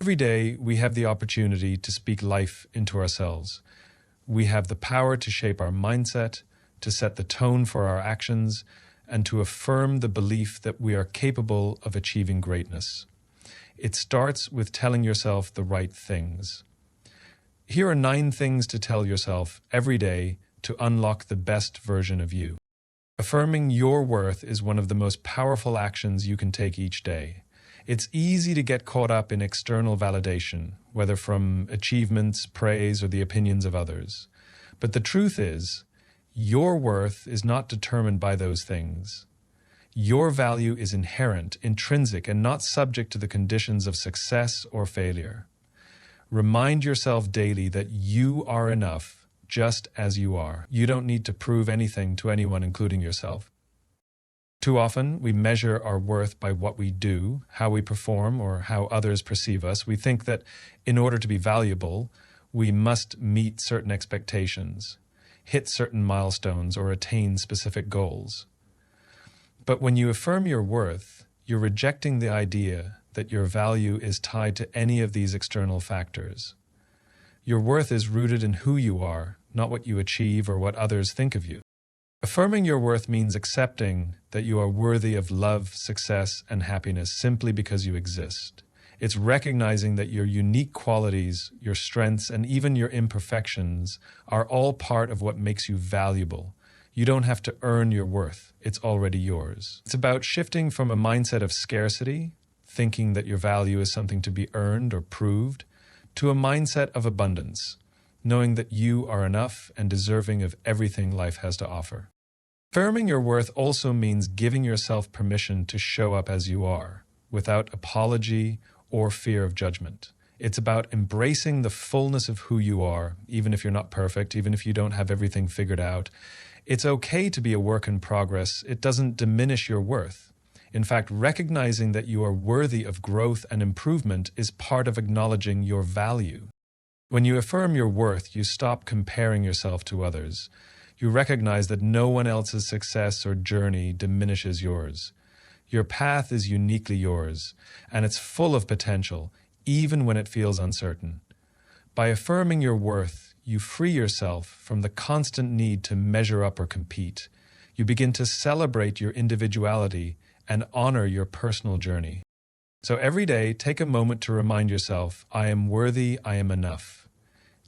Every day, we have the opportunity to speak life into ourselves. We have the power to shape our mindset, to set the tone for our actions, and to affirm the belief that we are capable of achieving greatness. It starts with telling yourself the right things. Here are 9 things to tell yourself every day to unlock the best version of you. Affirming your worth is one of the most powerful actions you can take each day. It's easy to get caught up in external validation, whether from achievements, praise, or the opinions of others. But the truth is, your worth is not determined by those things. Your value is inherent, intrinsic, and not subject to the conditions of success or failure. Remind yourself daily that you are enough just as you are. You don't need to prove anything to anyone, including yourself. Too often, we measure our worth by what we do, how we perform, or how others perceive us. We think that in order to be valuable, we must meet certain expectations, hit certain milestones, or attain specific goals. But when you affirm your worth, you're rejecting the idea that your value is tied to any of these external factors. Your worth is rooted in who you are, not what you achieve or what others think of you. Affirming your worth means accepting that you are worthy of love, success, and happiness simply because you exist. It's recognizing that your unique qualities, your strengths, and even your imperfections are all part of what makes you valuable. You don't have to earn your worth. It's already yours. It's about shifting from a mindset of scarcity, thinking that your value is something to be earned or proved, to a mindset of abundance, knowing that you are enough and deserving of everything life has to offer. Affirming your worth also means giving yourself permission to show up as you are, without apology or fear of judgment. It's about embracing the fullness of who you are, even if you're not perfect, even if you don't have everything figured out. It's okay to be a work in progress. It doesn't diminish your worth. In fact, recognizing that you are worthy of growth and improvement is part of acknowledging your value. When you affirm your worth, you stop comparing yourself to others. You recognize that no one else's success or journey diminishes yours. Your path is uniquely yours, and it's full of potential, even when it feels uncertain. By affirming your worth, you free yourself from the constant need to measure up or compete. You begin to celebrate your individuality and honor your personal journey. So every day, take a moment to remind yourself, I am worthy, I am enough.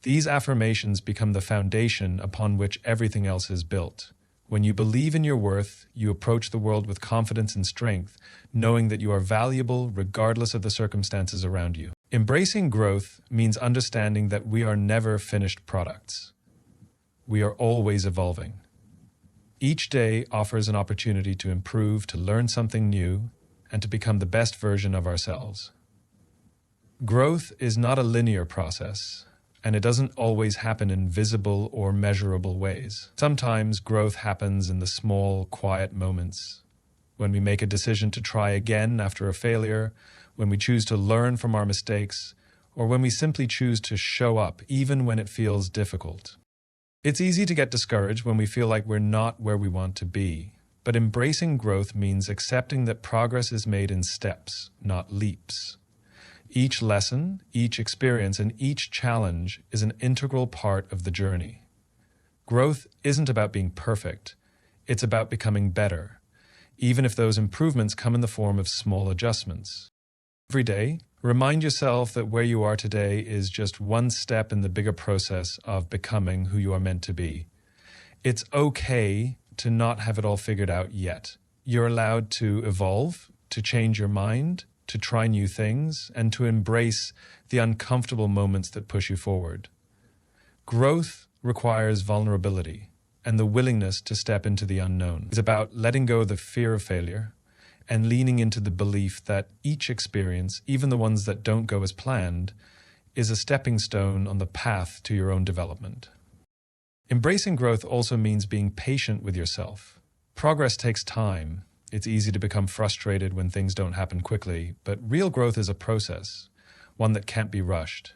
These affirmations become the foundation upon which everything else is built. When you believe in your worth, you approach the world with confidence and strength, knowing that you are valuable regardless of the circumstances around you. Embracing growth means understanding that we are never finished products. We are always evolving. Each day offers an opportunity to improve, to learn something new, and to become the best version of ourselves. Growth is not a linear process, and it doesn't always happen in visible or measurable ways. Sometimes growth happens in the small, quiet moments, when we make a decision to try again after a failure, when we choose to learn from our mistakes, or when we simply choose to show up even when it feels difficult. It's easy to get discouraged when we feel like we're not where we want to be, but embracing growth means accepting that progress is made in steps, not leaps. Each lesson, each experience, and each challenge is an integral part of the journey. Growth isn't about being perfect. It's about becoming better, even if those improvements come in the form of small adjustments. Every day, remind yourself that where you are today is just one step in the bigger process of becoming who you are meant to be. It's okay to not have it all figured out yet. You're allowed to evolve, to change your mind, to try new things, and to embrace the uncomfortable moments that push you forward. Growth requires vulnerability and the willingness to step into the unknown. It's about letting go of the fear of failure and leaning into the belief that each experience, even the ones that don't go as planned, is a stepping stone on the path to your own development. Embracing growth also means being patient with yourself. Progress takes time. It's easy to become frustrated when things don't happen quickly, but real growth is a process, one that can't be rushed.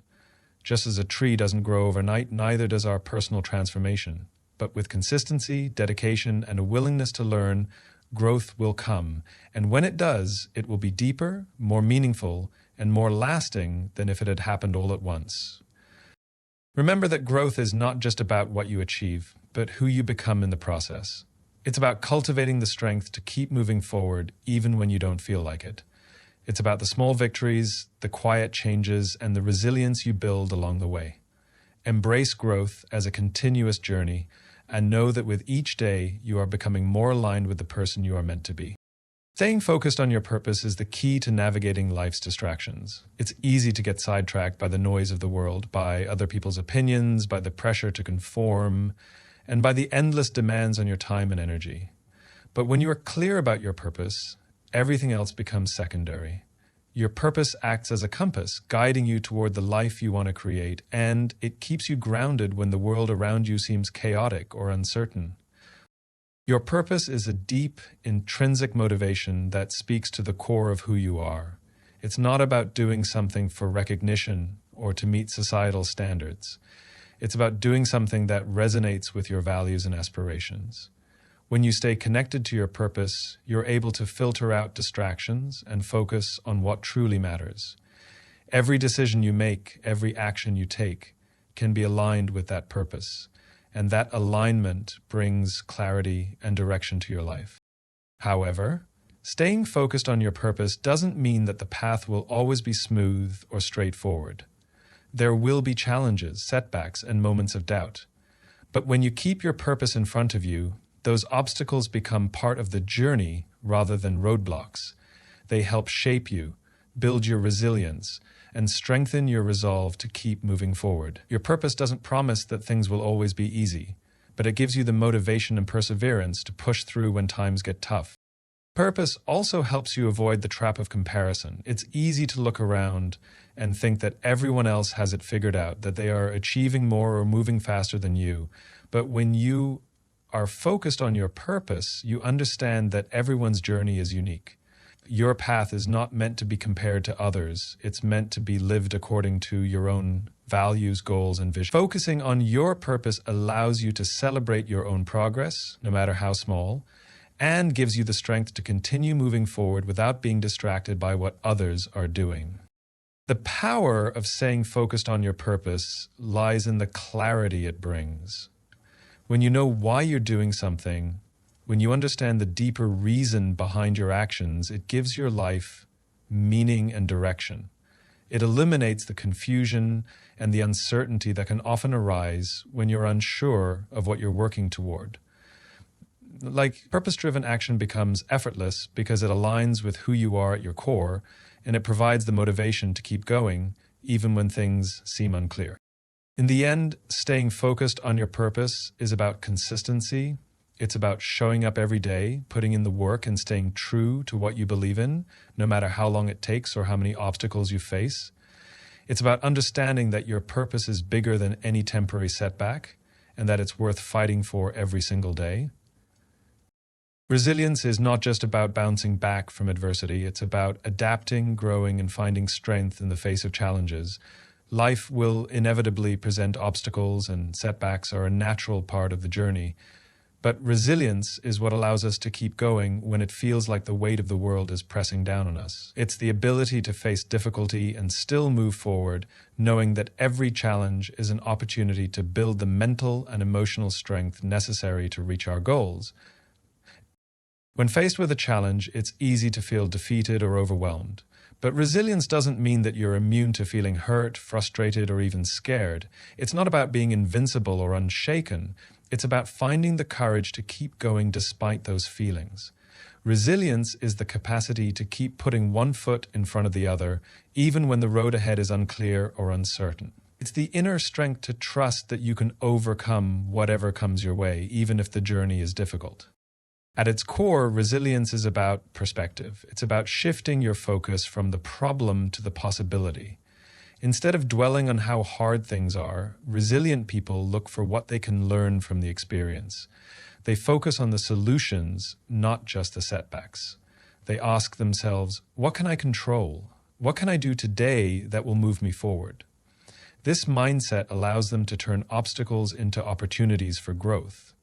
Just as a tree doesn't grow overnight, neither does our personal transformation. But with consistency, dedication, and a willingness to learn, growth will come. And when it does, it will be deeper, more meaningful, and more lasting than if it had happened all at once. Remember that growth is not just about what you achieve, but who you become in the process. It's about cultivating the strength to keep moving forward even when you don't feel like it. It's about the small victories, the quiet changes, and the resilience you build along the way. Embrace growth as a continuous journey, and know that with each day you are becoming more aligned with the person you are meant to be. Staying focused on your purpose is the key to navigating life's distractions. It's easy to get sidetracked by the noise of the world, by other people's opinions, by the pressure to conform, and by the endless demands on your time and energy. But when you are clear about your purpose, everything else becomes secondary. Your purpose acts as a compass, guiding you toward the life you want to create, and it keeps you grounded when the world around you seems chaotic or uncertain. Your purpose is a deep, intrinsic motivation that speaks to the core of who you are. It's not about doing something for recognition or to meet societal standards. It's about doing something that resonates with your values and aspirations. When you stay connected to your purpose, you're able to filter out distractions and focus on what truly matters. Every decision you make, every action you take, can be aligned with that purpose, and that alignment brings clarity and direction to your life. However, staying focused on your purpose doesn't mean that the path will always be smooth or straightforward. There will be challenges, setbacks, and moments of doubt. But when you keep your purpose in front of you, those obstacles become part of the journey rather than roadblocks. They help shape you, build your resilience, and strengthen your resolve to keep moving forward. Your purpose doesn't promise that things will always be easy, but it gives you the motivation and perseverance to push through when times get tough. Purpose also helps you avoid the trap of comparison. It's easy to look around and think that everyone else has it figured out, that they are achieving more or moving faster than you. But when you are focused on your purpose, you understand that everyone's journey is unique. Your path is not meant to be compared to others. It's meant to be lived according to your own values, goals, and vision. Focusing on your purpose allows you to celebrate your own progress, no matter how small, and gives you the strength to continue moving forward without being distracted by what others are doing. The power of staying focused on your purpose lies in the clarity it brings. When you know why you're doing something, when you understand the deeper reason behind your actions, it gives your life meaning and direction. It eliminates the confusion and the uncertainty that can often arise when you're unsure of what you're working toward. Purpose-driven action becomes effortless because it aligns with who you are at your core, and it provides the motivation to keep going even when things seem unclear. In the end, staying focused on your purpose is about consistency. It's about showing up every day, putting in the work, and staying true to what you believe in, no matter how long it takes or how many obstacles you face. It's about understanding that your purpose is bigger than any temporary setback, and that it's worth fighting for every single day. Resilience is not just about bouncing back from adversity. It's about adapting, growing, and finding strength in the face of challenges. Life will inevitably present obstacles, and setbacks are a natural part of the journey. But resilience is what allows us to keep going when it feels like the weight of the world is pressing down on us. It's the ability to face difficulty and still move forward, knowing that every challenge is an opportunity to build the mental and emotional strength necessary to reach our goals. When faced with a challenge, it's easy to feel defeated or overwhelmed. But resilience doesn't mean that you're immune to feeling hurt, frustrated, or even scared. It's not about being invincible or unshaken. It's about finding the courage to keep going despite those feelings. Resilience is the capacity to keep putting one foot in front of the other, even when the road ahead is unclear or uncertain. It's the inner strength to trust that you can overcome whatever comes your way, even if the journey is difficult. At its core, resilience is about perspective. It's about shifting your focus from the problem to the possibility. Instead of dwelling on how hard things are, resilient people look for what they can learn from the experience. They focus on the solutions, not just the setbacks. They ask themselves, what can I control? What can I do today that will move me forward? This mindset allows them to turn obstacles into opportunities for growth.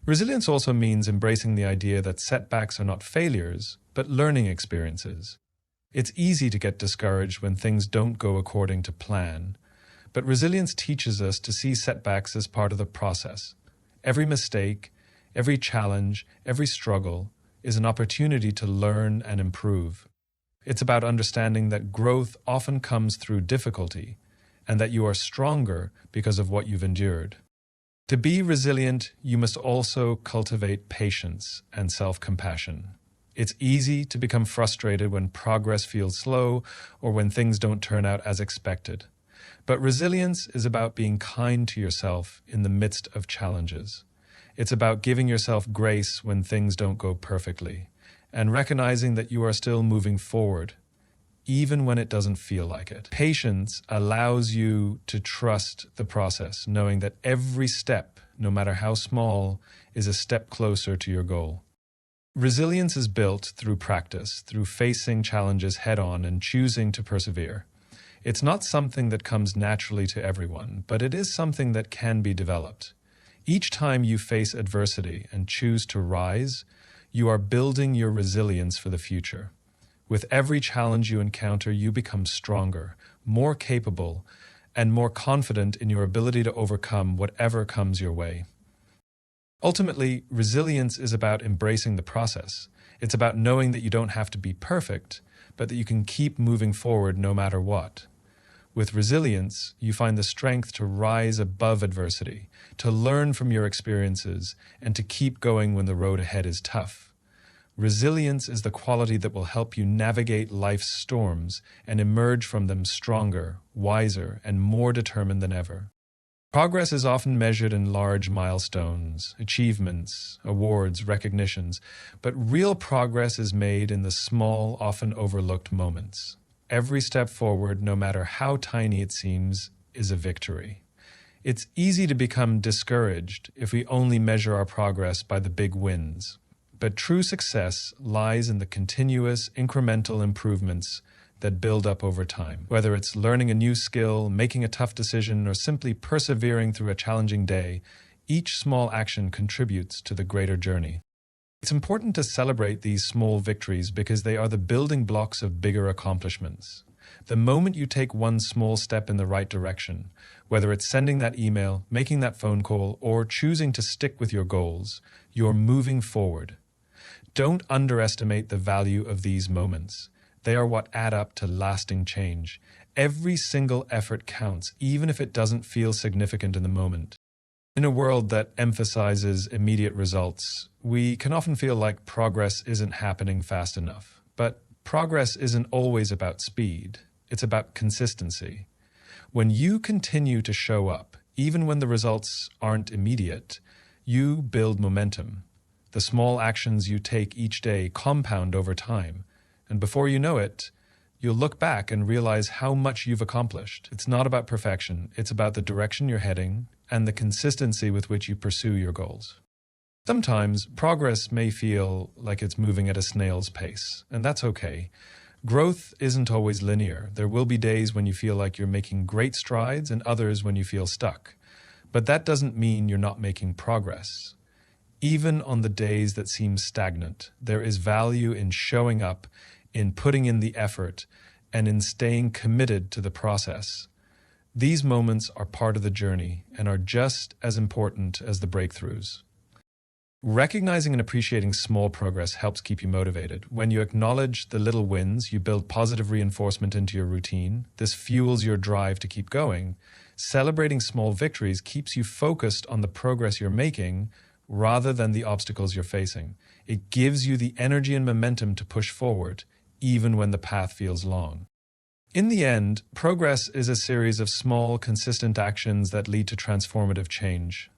Resilience also means embracing the idea that setbacks are not failures, but learning experiences. It's easy to get discouraged when things don't go according to plan, but resilience teaches us to see setbacks as part of the process. Every mistake, every challenge, every struggle is an opportunity to learn and improve. It's about understanding that growth often comes through difficulty and that you are stronger because of what you've endured. To be resilient, you must also cultivate patience and self-compassion. It's easy to become frustrated when progress feels slow or when things don't turn out as expected. But resilience is about being kind to yourself in the midst of challenges. It's about giving yourself grace when things don't go perfectly, and recognizing that you are still moving forward, even when it doesn't feel like it. Patience allows you to trust the process, knowing that every step, no matter how small, is a step closer to your goal. Resilience is built through practice, through facing challenges head-on and choosing to persevere. It's not something that comes naturally to everyone, but it is something that can be developed. Each time you face adversity and choose to rise, you are building your resilience for the future. With every challenge you encounter, you become stronger, more capable, and more confident in your ability to overcome whatever comes your way. Ultimately, resilience is about embracing the process. It's about knowing that you don't have to be perfect, but that you can keep moving forward no matter what. With resilience, you find the strength to rise above adversity, to learn from your experiences, and to keep going when the road ahead is tough. Resilience is the quality that will help you navigate life's storms and emerge from them stronger, wiser, and more determined than ever. Progress is often measured in large milestones, achievements, awards, recognitions, but real progress is made in the small, often overlooked moments. Every step forward, no matter how tiny it seems, is a victory. It's easy to become discouraged if we only measure our progress by the big wins. But true success lies in the continuous, incremental improvements that build up over time. Whether it's learning a new skill, making a tough decision, or simply persevering through a challenging day, each small action contributes to the greater journey. It's important to celebrate these small victories because they are the building blocks of bigger accomplishments. The moment you take one small step in the right direction, whether it's sending that email, making that phone call, or choosing to stick with your goals, you're moving forward. Don't underestimate the value of these moments. They are what add up to lasting change. Every single effort counts, even if it doesn't feel significant in the moment. In a world that emphasizes immediate results, we can often feel like progress isn't happening fast enough. But progress isn't always about speed. It's about consistency. When you continue to show up, even when the results aren't immediate, you build momentum. The small actions you take each day compound over time. And before you know it, you'll look back and realize how much you've accomplished. It's not about perfection. It's about the direction you're heading and the consistency with which you pursue your goals. Sometimes progress may feel like it's moving at a snail's pace, and that's okay. Growth isn't always linear. There will be days when you feel like you're making great strides and others when you feel stuck. But that doesn't mean you're not making progress. Even on the days that seem stagnant, there is value in showing up, in putting in the effort, and in staying committed to the process. These moments are part of the journey and are just as important as the breakthroughs. Recognizing and appreciating small progress helps keep you motivated. When you acknowledge the little wins, you build positive reinforcement into your routine. This fuels your drive to keep going. Celebrating small victories keeps you focused on the progress you're making rather than the obstacles you're facing. It gives you the energy and momentum to push forward, even when the path feels long. In the end, progress is a series of small, consistent actions that lead to transformative change.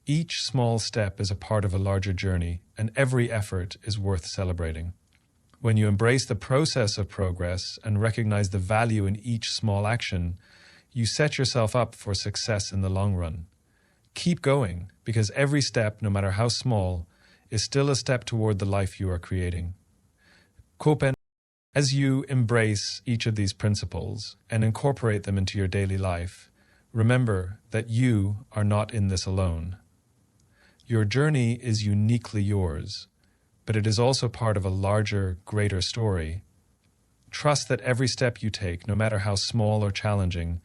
Each small step is a part of a larger journey, and every effort is worth celebrating. When you embrace the process of progress and recognize the value in each small action, you set yourself up for success in the long run. Keep going, because every step, no matter how small, is still a step toward the life you are creating. Kopen. As you embrace each of these principles and incorporate them into your daily life, remember that you are not in this alone. Your journey is uniquely yours, but it is also part of a larger, greater story. Trust that every step you take, no matter how small or challenging,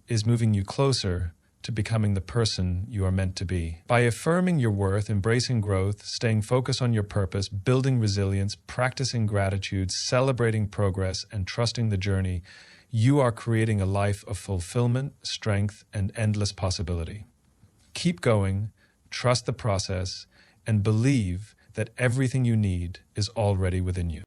is moving you closer to becoming the person you are meant to be. By affirming your worth, embracing growth, staying focused on your purpose, building resilience, practicing gratitude, celebrating progress, and trusting the journey, you are creating a life of fulfillment, strength, and endless possibility. Keep going, trust the process, and believe that everything you need is already within you.